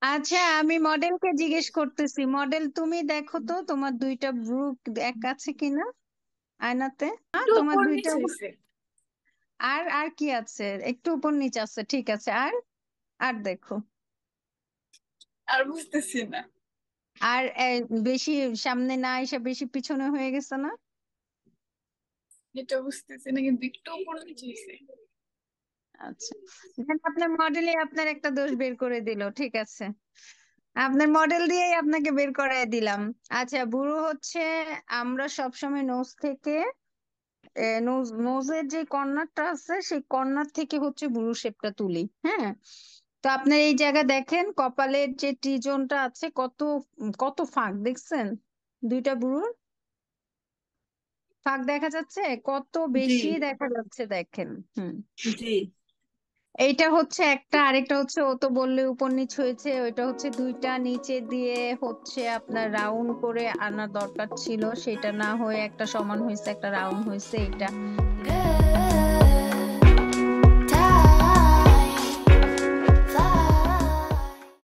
আচ্ছা, আমি মডেলকে জিজ্ঞেস করতেছি, মডেল তুমি দেখো তো তোমার দুইটা ব্রু এক আছে কিনা আয়নাতে। একটু তোমার উপর দুইটা নিচ হয়েছে। আর আর কি আছে? একটু উপর নিচে আছে, ঠিক আছে। আর আর দেখো। আর বুঝতেছি না। আর বেশি সামনে না এসে বেশি পিছনে হয়ে গেছে না? এটা বুঝতেছি না, কিন্তু একটু উপর নিচ হয়েছে। আচ্ছা, দেখেন আপনার মডেলই আপনার একটা দোষ বের করে দিল, ঠিক আছে। আপনার মডেল দিয়েই আপনাকে বের করায় দিলাম। আচ্ছা, বুড়ো হচ্ছে আমরা সবসময় নোজ থেকে নোজের যে কর্নারটা আছে সেই কর্নার থেকে হচ্ছে বুড়ো শেপটা তুলি, হ্যাঁ। তো আপনার এই জায়গা দেখেন, কপালের যে টি জোনটা আছে, কত কত ফাঁক দেখছেন? দুইটা বুড়োর ফাঁক দেখা যাচ্ছে, কত জি, বেশি দেখা যাচ্ছে দেখেন। হুম। জি। এইটা হচ্ছে একটা, আরেকটা হচ্ছে ও তো বললে উপর নিচ হয়েছে, ওইটা হচ্ছে দুইটা নিচে দিয়ে হচ্ছে আপনার রাউন্ড করে আনার দরকার ছিল, সেটা না হয়ে একটা সমান হয়েছে, একটা রাউন্ড হয়েছে, এটা।